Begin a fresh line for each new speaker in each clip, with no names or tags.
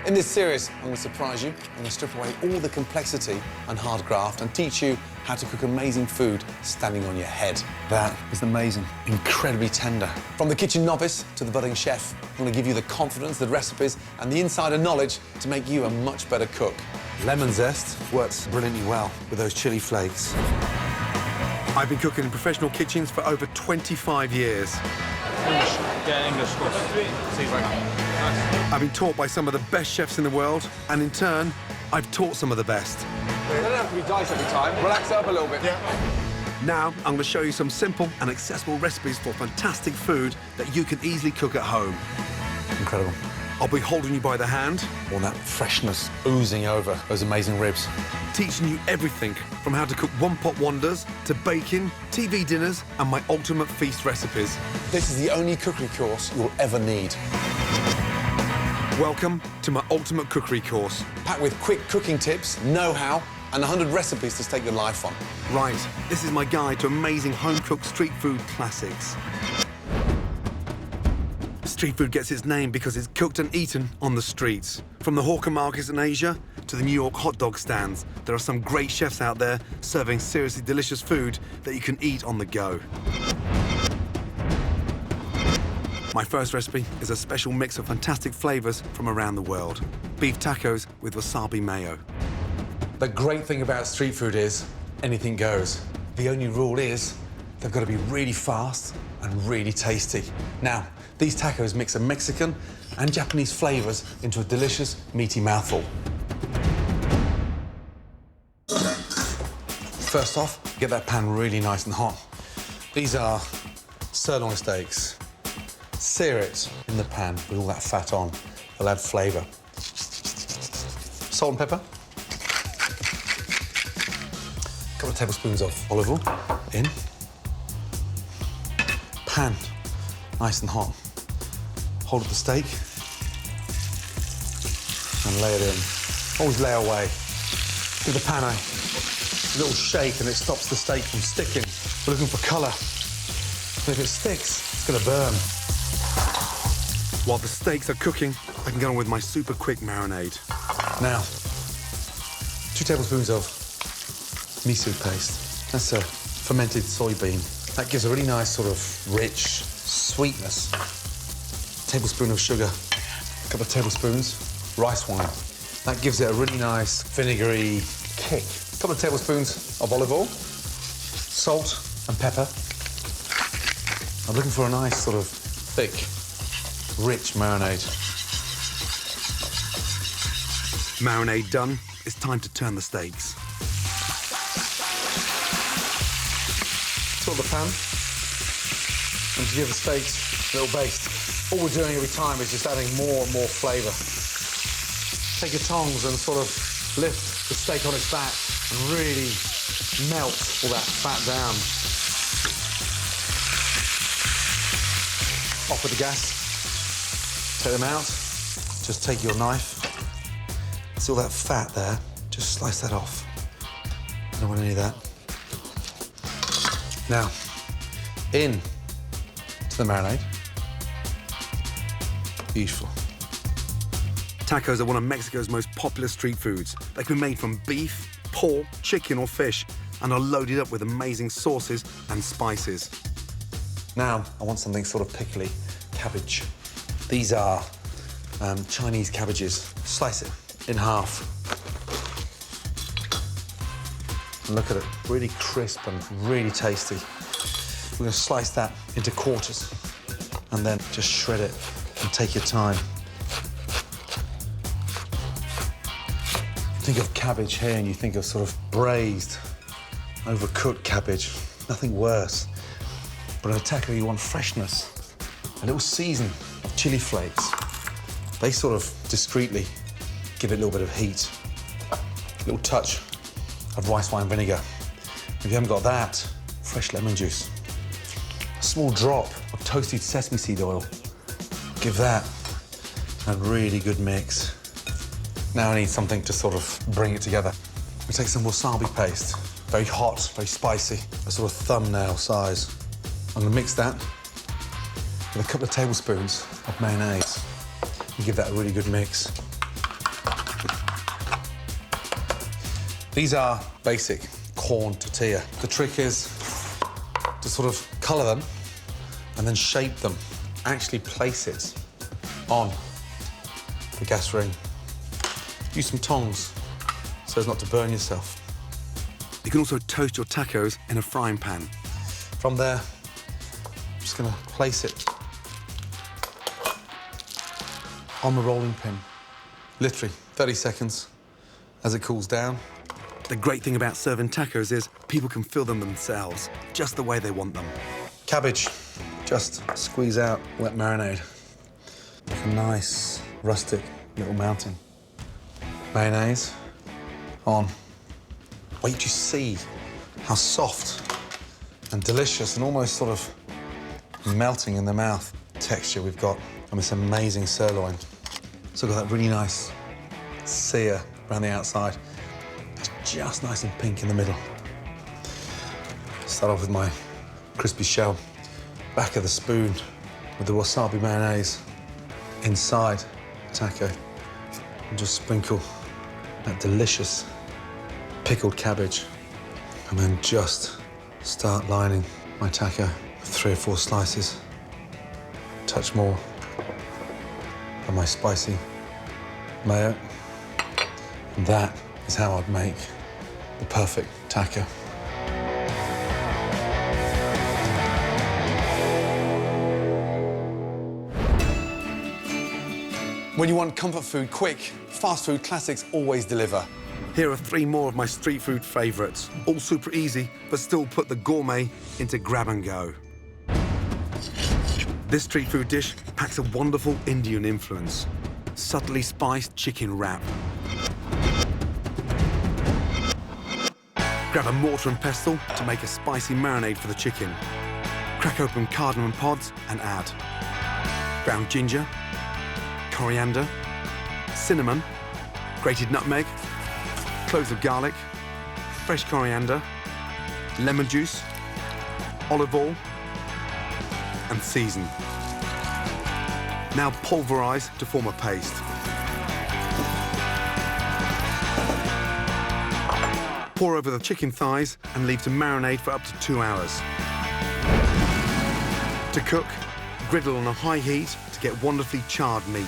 In this series, I'm going to surprise you. I'm going to strip away all the complexity and hard graft and teach you how to cook amazing food standing on your head. That is amazing, incredibly tender. From the kitchen novice to the budding chef, I'm going to give you the confidence, the recipes and the insider knowledge to make you a much better cook. Lemon zest works brilliantly well with those chili flakes.
I've been cooking in professional kitchens for over 25 years.
English. Yeah, English, of course.
I've been taught by some of the best chefs in the world, and in turn, I've taught some of the best.
It doesn't have to be diced every time. Relax up a little bit. Yeah.
Now, I'm going to show you some simple and accessible recipes for fantastic food that you can easily cook at home.
Incredible.
I'll be holding you by the hand,
All that freshness oozing over those amazing ribs.
teaching you everything from how to cook one-pot wonders to baking, TV dinners, and my ultimate feast recipes.
This is the only cookery course you'll ever need.
Welcome to my ultimate cookery course.
Packed with quick cooking tips, know-how, and 100 recipes to stake your life on.
Right, this is my guide to amazing home-cooked street food classics. Street food gets its name because it's cooked and eaten on the streets. From the hawker markets in Asia to the New York hot dog stands, there are some great chefs out there serving seriously delicious food that you can eat on the go. My first recipe is a special mix of fantastic flavors from around the world. Beef tacos with wasabi mayo.
The great thing about street food is anything goes. The only rule is they've got to be really fast and really tasty. Now, these tacos mix a Mexican and Japanese flavors into a delicious, meaty mouthful. First off, get that pan really nice and hot. These are sirloin steaks. Sear it in the pan with all that fat on. They'll add flavour. Salt and pepper. A couple of tablespoons of olive oil in. Pan nice and hot. Hold up the steak and lay it in. Always lay away. Give the pan a little shake and it stops the steak from sticking. We're looking for colour. And if it sticks, it's going to burn.
While the steaks are cooking, I can get on with my super quick marinade.
Now, 2 tablespoons of miso paste. That's a fermented soybean. That gives a really nice sort of rich sweetness. Tablespoon of sugar, a couple of tablespoons rice wine. That gives it a really nice vinegary kick. A couple of tablespoons of olive oil, salt and pepper. I'm looking for a nice sort of thick, rich marinade.
Marinade done, it's time to turn the steaks.
Tilt the pan and to give the steaks a little baste. All we're doing every time is just adding more and more flavour. Take your tongs and sort of lift the steak on its back and really melt all that fat down. Off with the gas. Take them out. Just take your knife. See all that fat there? Just slice that off. I don't want any of that. Now, in to the marinade. Beautiful.
Tacos are one of Mexico's most popular street foods. They can be made from beef, pork, chicken or fish and are loaded up with amazing sauces and spices.
Now, I want something sort of pickly. Cabbage. These are Chinese cabbages. Slice it in half. And look at it, really crisp and really tasty. We're going to slice that into quarters and then just shred it and take your time. Think of cabbage here and you think of sort of braised, overcooked cabbage. Nothing worse. But in a taco, you want freshness. A little season of chili flakes. They sort of discreetly give it a little bit of heat. A little touch of rice wine vinegar. If you haven't got that, fresh lemon juice. A small drop of toasted sesame seed oil. Give that a really good mix. Now I need something to sort of bring it together. We take some wasabi paste. Very hot, very spicy, a sort of thumbnail size. I'm gonna mix that with a couple of tablespoons of mayonnaise and give that a really good mix. These are basic corn tortilla. The trick is to sort of colour them and then shape them. Actually place it on the gas ring. Use some tongs so as not to burn yourself.
You can also toast your tacos in a frying pan.
From there, I'm just gonna place it on the rolling pin. Literally 30 seconds as it cools down.
The great thing about serving tacos is people can fill them themselves, just the way they want them.
Cabbage, just squeeze out wet marinade. Like a nice, rustic little mountain. Mayonnaise on. Wait to see how soft and delicious and almost sort of melting in the mouth texture we've got on this amazing sirloin. So we've got that really nice sear around the outside. It's just nice and pink in the middle. Start off with my crispy shell. Back of the spoon with the wasabi mayonnaise inside the taco. And just sprinkle that delicious pickled cabbage. And then just start lining my taco with 3 or 4 slices. Touch more of my spicy mayo. And that is how I'd make the perfect taco. When you want comfort food quick, fast food classics always deliver.
Here are 3 more of my street food favourites. All super easy, but still put the gourmet into grab and go. This street food dish packs a wonderful Indian influence. Subtly spiced chicken wrap. Grab a mortar and pestle to make a spicy marinade for the chicken. Crack open cardamom pods and add ground ginger, coriander, cinnamon, grated nutmeg, cloves of garlic, fresh coriander, lemon juice, olive oil, and season. Now pulverise to form a paste. Pour over the chicken thighs and leave to marinate for up to 2 hours. To cook, griddle on a high heat to get wonderfully charred meat.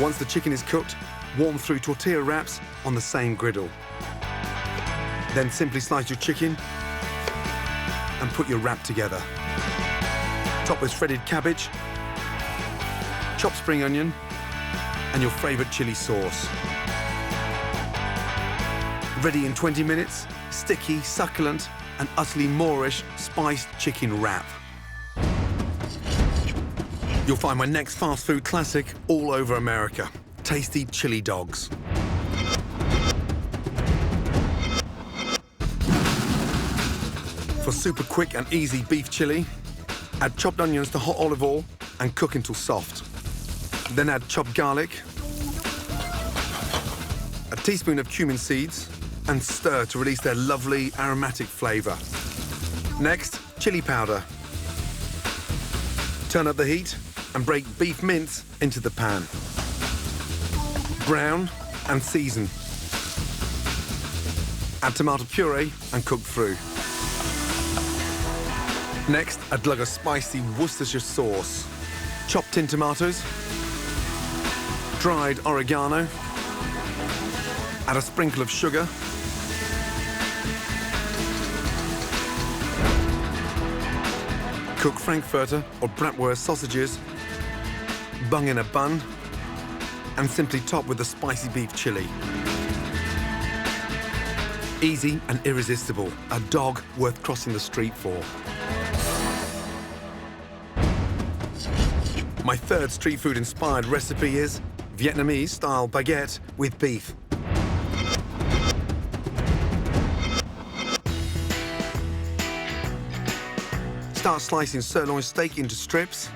Once the chicken is cooked, warm through tortilla wraps on the same griddle. Then simply slice your chicken and put your wrap together. Top with shredded cabbage, chopped spring onion, and your favourite chili sauce. Ready in 20 minutes, sticky, succulent, and utterly Moorish spiced chicken wrap. You'll find my next fast food classic all over America. Tasty chili dogs. For super quick and easy beef chili, add chopped onions to hot olive oil and cook until soft. Then add chopped garlic, a teaspoon of cumin seeds, and stir to release their lovely aromatic flavour. Next, chili powder. Turn up the heat and break beef mince into the pan. Brown and season. Add tomato puree and cook through. Next, a glug of spicy Worcestershire sauce. Chopped tin tomatoes, dried oregano, add a sprinkle of sugar, cook Frankfurter or Bratwurst sausages, bung in a bun, and simply top with the spicy beef chili. Easy and irresistible, a dog worth crossing the street for. My third street food inspired recipe is Vietnamese style baguette with beef. Start slicing sirloin steak into strips.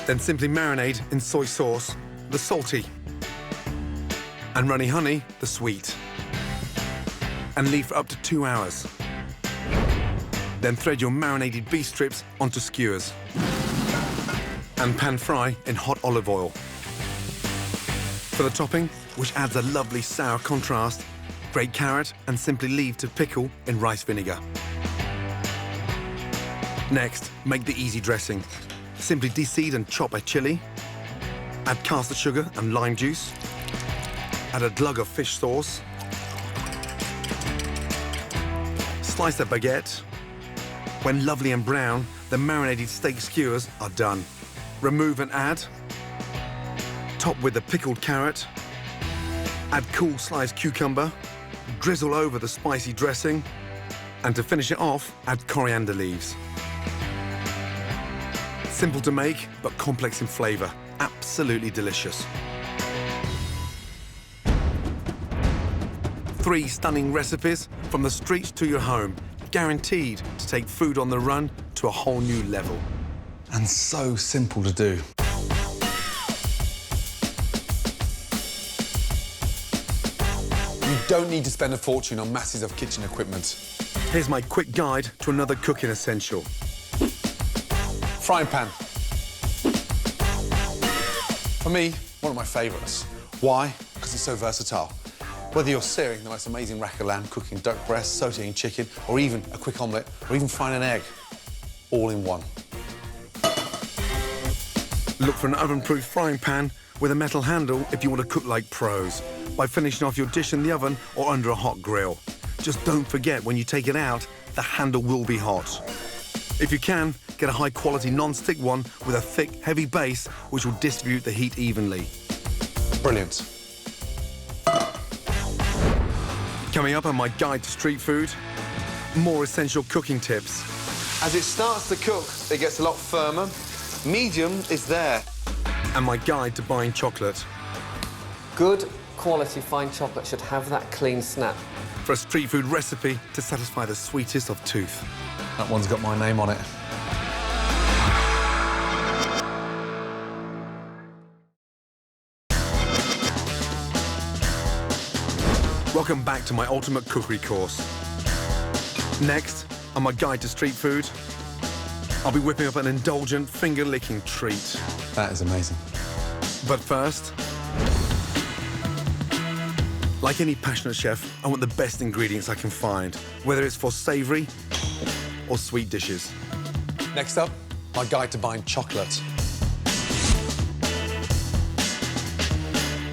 Then simply marinate in soy sauce, the salty, and runny honey, the sweet. And leave for up to 2 hours. Then thread your marinated beef strips onto skewers. and pan fry in hot olive oil. For the topping, which adds a lovely sour contrast, grate carrot and simply leave to pickle in rice vinegar. Next, make the easy dressing. Simply deseed and chop a chili, add caster sugar and lime juice, add a glug of fish sauce, slice a baguette. When lovely and brown, the marinated steak skewers are done. Remove and add. Top with the pickled carrot. Add cool sliced cucumber. Drizzle over the spicy dressing. And to finish it off, add coriander leaves. Simple to make, but complex in flavour. Absolutely delicious. 3 stunning recipes from the streets to your home, guaranteed to take food on the run to a whole new level.
And so simple to do. You don't need to spend a fortune on masses of kitchen equipment.
Here's my quick guide to another cooking essential.
Frying pan. For me, one of my favourites. Why? Because it's so versatile. Whether you're searing the most amazing rack of lamb, cooking duck breast, sautéing chicken, or even a quick omelette, or even frying an egg, all in one.
Look for an oven-proof frying pan with a metal handle if you want to cook like pros, by finishing off your dish in the oven or under a hot grill. Just don't forget, when you take it out, the handle will be hot. If you can, get a high-quality non-stick one with a thick, heavy base which will distribute the heat evenly.
Brilliant.
Coming up on my guide to street food, more essential cooking tips.
As it starts to cook, it gets a lot firmer. Medium is there.
And my guide to buying chocolate.
Good quality fine chocolate should have that clean snap.
For a street food recipe to satisfy the sweetest of tooth.
That one's got my name on it.
Welcome back to my ultimate cookery course. Next, on my guide to street food, I'll be whipping up an indulgent finger-licking treat.
That is amazing.
But first, like any passionate chef, I want the best ingredients I can find, whether it's for savoury or sweet dishes.
Next up, my guide to buying chocolate.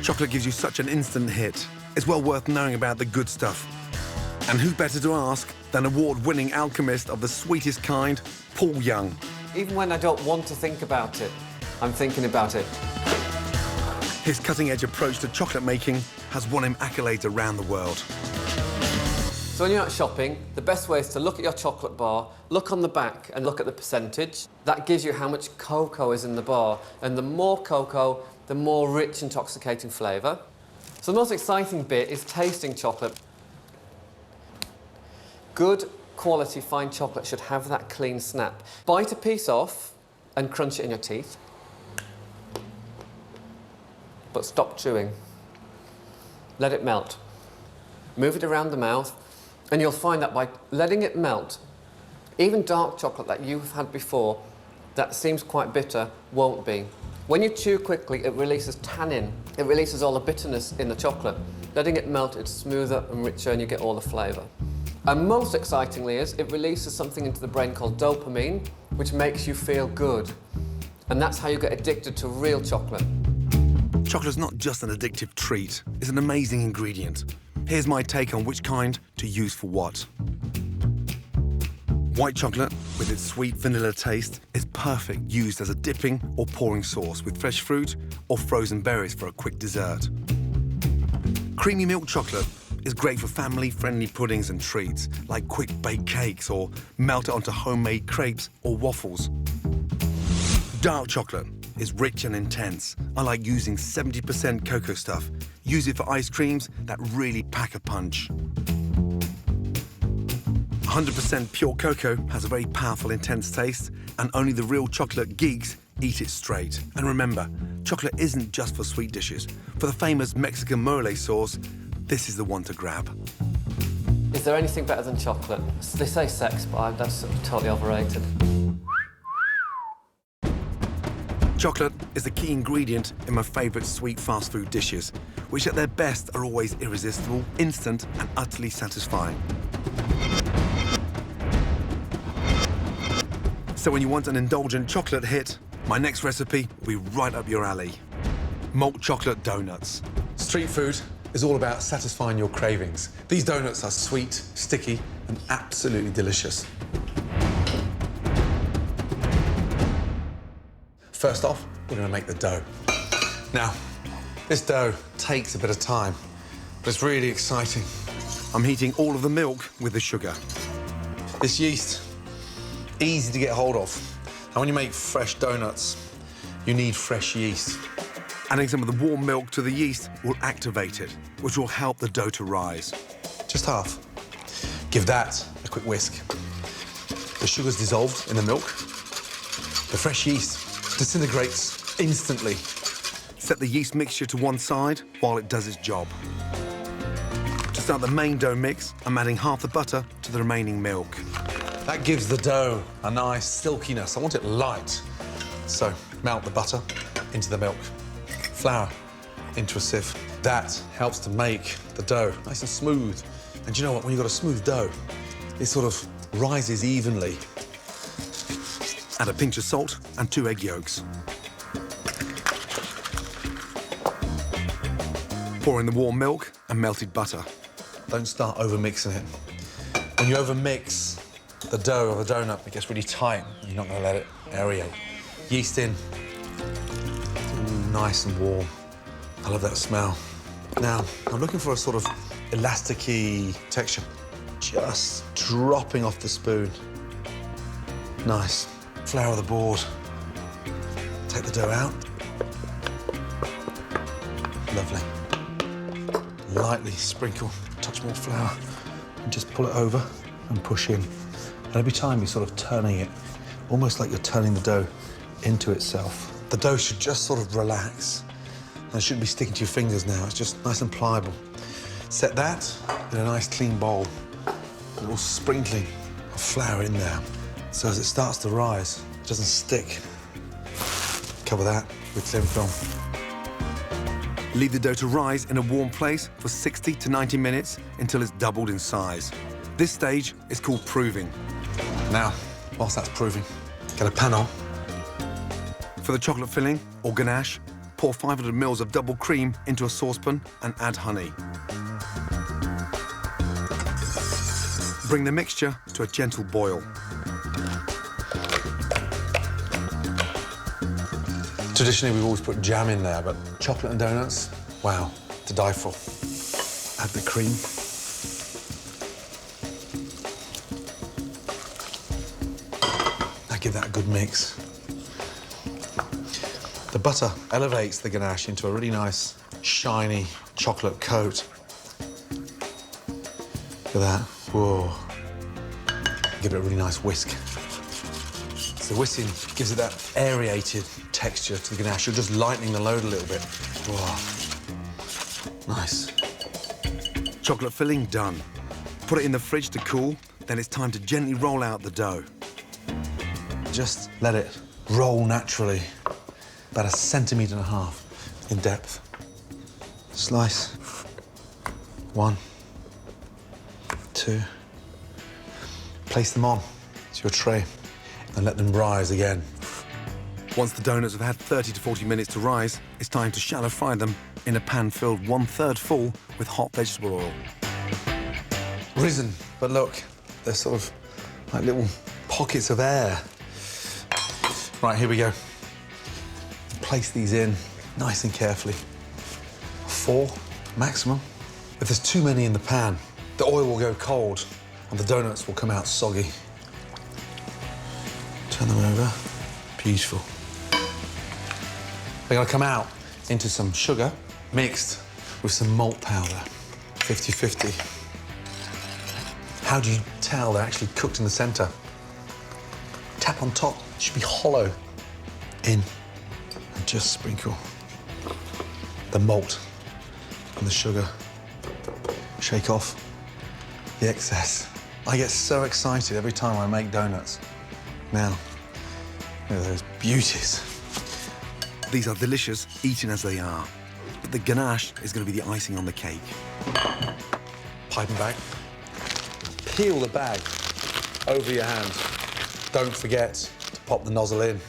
Chocolate gives you such an instant hit. It's well worth knowing about the good stuff. And who better to ask than award-winning alchemist of the sweetest kind, Paul Young.
Even when I don't want to think about it, I'm thinking about it.
His cutting-edge approach to chocolate making has won him accolades around the world.
So when you're out shopping, the best way is to look at your chocolate bar, look on the back and look at the percentage. That gives you how much cocoa is in the bar. And the more cocoa, the more rich, intoxicating flavour. So the most exciting bit is tasting chocolate. Good quality fine chocolate should have that clean snap. Bite a piece off and crunch it in your teeth. But stop chewing. Let it melt. Move it around the mouth, and you'll find that by letting it melt, even dark chocolate that you've had before that seems quite bitter won't be. When you chew quickly, it releases tannin. It releases all the bitterness in the chocolate. Letting it melt, it's smoother and richer, and you get all the flavour. And most excitingly is, it releases something into the brain called dopamine, which makes you feel good. And that's how you get addicted to real chocolate.
Chocolate's not just an addictive treat, it's an amazing ingredient. Here's my take on which kind to use for what. White chocolate, with its sweet vanilla taste, is perfect used as a dipping or pouring sauce with fresh fruit or frozen berries for a quick dessert. Creamy milk chocolate is great for family-friendly puddings and treats, like quick baked cakes or melt it onto homemade crepes or waffles. Dark chocolate is rich and intense. I like using 70% cocoa stuff. Use it for ice creams that really pack a punch. 100% pure cocoa has a very powerful, intense taste, and only the real chocolate geeks eat it straight. And remember, chocolate isn't just for sweet dishes. For the famous Mexican mole sauce, this is the one to grab.
Is there anything better than chocolate? They say sex, but that's totally overrated.
Chocolate is the key ingredient in my favourite sweet fast food dishes, which at their best are always irresistible, instant and utterly satisfying. So when you want an indulgent chocolate hit, my next recipe will be right up your alley. Malt chocolate donuts.
Street food is all about satisfying your cravings. These donuts are sweet, sticky, and absolutely delicious. First off, we're going to make the dough. Now, this dough takes a bit of time, but it's really exciting.
I'm heating all of the milk with the sugar.
This yeast, easy to get hold of. And when you make fresh donuts, you need fresh yeast.
Adding some of the warm milk to the yeast will activate it, which will help the dough to rise.
Just half. Give that a quick whisk. The sugar's dissolved in the milk. The fresh yeast disintegrates instantly.
Set the yeast mixture to one side while it does its job. To start the main dough mix, I'm adding half the butter to the remaining milk.
That gives the dough a nice silkiness. I want it light. So melt the butter into the milk. Flour into a sieve. That helps to make the dough nice and smooth. And you know what? When you've got a smooth dough, it sort of rises evenly.
Add a pinch of salt and 2 egg yolks. Pour in the warm milk and melted butter.
Don't start over-mixing it. When you over-mix the dough of a donut, it gets really tight. You're not going to let it aerate. Yeast in. Ooh, nice and warm. I love that smell. Now, I'm looking for a sort of elasticy texture. Just dropping off the spoon. Nice. Flour the board. Take the dough out. Lovely. Lightly sprinkle, touch more flour, and just pull it over and push in. And every time you're sort of turning it, almost like you're turning the dough into itself. The dough should just sort of relax. And it shouldn't be sticking to your fingers now. It's just nice and pliable. Set that in a nice clean bowl. A little sprinkling of flour in there. So as it starts to rise, it doesn't stick. Cover that with thin film.
Leave the dough to rise in a warm place for 60 to 90 minutes until it's doubled in size. This stage is called proving.
Now, whilst that's proving, get a pan on.
For the chocolate filling or ganache, pour 500 ml of double cream into a saucepan and add honey. Bring the mixture to a gentle boil.
Traditionally, we've always put jam in there, but chocolate and donuts, wow, to die for. Add the cream. Now give that a good mix. The butter elevates the ganache into a really nice, shiny chocolate coat. Look at that, whoa. Give it a really nice whisk. So the whisking gives it that aerated texture to the ganache. You're just lightening the load a little bit. Whoa. Nice.
Chocolate filling done. Put it in the fridge to cool, then it's time to gently roll out the dough.
Just let it roll naturally, about 1.5 centimetres in depth. Slice. 1, 2. Place them on to your tray and let them rise again.
Once the donuts have had 30 to 40 minutes to rise, it's time to shallow fry them in a pan filled 1/3 full with hot vegetable oil.
Risen, but look, they're sort of like little pockets of air. Right, here we go. Place these in nice and carefully. 4 maximum. If there's too many in the pan, the oil will go cold and the donuts will come out soggy. Turn them over. Beautiful. They're gonna come out into some sugar mixed with some malt powder, 50-50. How do you tell they're actually cooked in the center? Tap on top, it should be hollow. In, and just sprinkle the malt and the sugar. Shake off the excess. I get so excited every time I make donuts. Now, look at those beauties.
These are delicious, eaten as they are. But the ganache is going to be the icing on the cake.
Piping bag. Peel the bag over your hand. Don't forget to pop the nozzle in.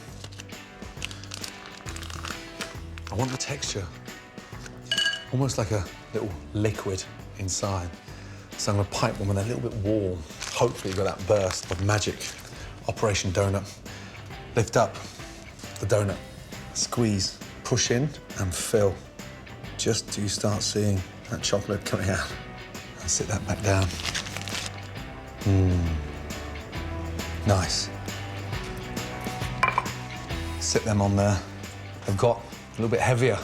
I want the texture, almost like a little liquid inside. So I'm going to pipe one when they're a little bit warm. Hopefully you got that burst of magic. Operation Donut. Lift up the donut, squeeze, push in and fill. Just till you start seeing that chocolate coming out. And sit that back down. Nice. Sit them on there. They've got a little bit heavier,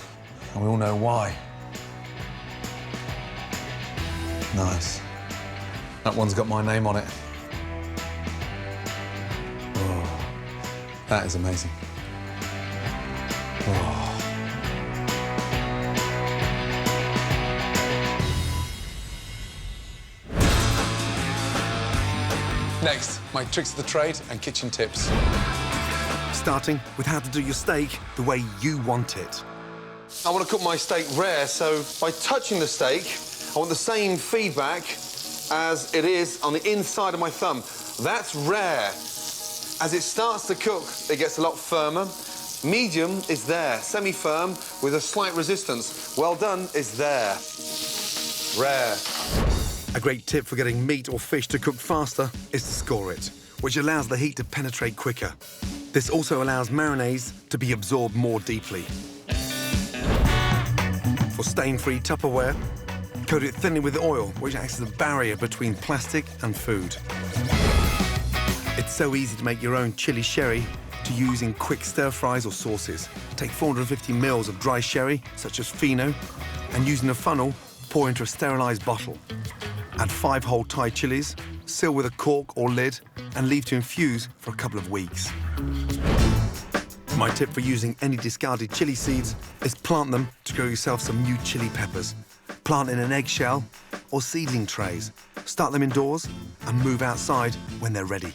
and we all know why. Nice. That one's got my name on it. Oh, that is amazing. Oh. Next, my tricks of the trade and kitchen tips.
Starting with how to do your steak the way you want it.
I want to cook my steak rare, so by touching the steak, I want the same feedback as it is on the inside of my thumb. That's rare. As it starts to cook, it gets a lot firmer. Medium is there, semi-firm with a slight resistance. Well done is there. Rare.
A great tip for getting meat or fish to cook faster is to score it, which allows the heat to penetrate quicker. This also allows marinades to be absorbed more deeply. For stain-free Tupperware, coat it thinly with oil, which acts as a barrier between plastic and food. It's so easy to make your own chili sherry to use in quick stir-fries or sauces. Take 450 ml of dry sherry, such as Fino, and using a funnel, pour into a sterilised bottle. Add 5 whole Thai chilies, seal with a cork or lid, and leave to infuse for a couple of weeks. My tip for using any discarded chili seeds is plant them to grow yourself some new chili peppers. Plant in an eggshell or seedling trays. Start them indoors and move outside when they're ready.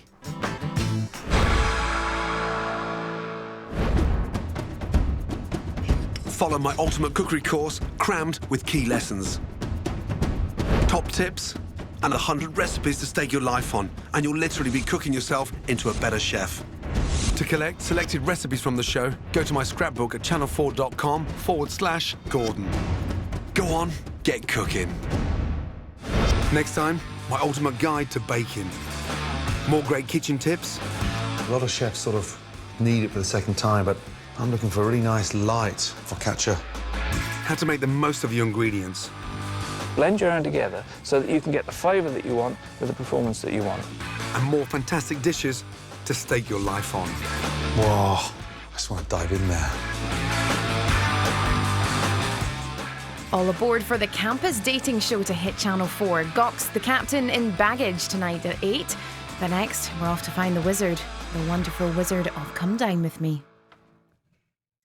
Follow my ultimate cookery course crammed with key lessons. Top tips and 100 recipes to stake your life on, and you'll literally be cooking yourself into a better chef. To collect selected recipes from the show, go to my scrapbook at channel4.com/Gordon. Go on, get cooking. Next time, my ultimate guide to baking. More great kitchen tips.
A lot of chefs sort of need it for the second time, but I'm looking for a really nice light focaccia.
How to make the most of your ingredients.
Blend your own together so that you can get the flavour that you want with the performance that you want.
And more fantastic dishes to stake your life on.
Whoa, I just want to dive in there.
All aboard for the campus dating show to hit Channel 4. Gox, the captain, in Baggage tonight at 8. But next, we're off to find the wizard, the wonderful wizard of Come Dine With Me.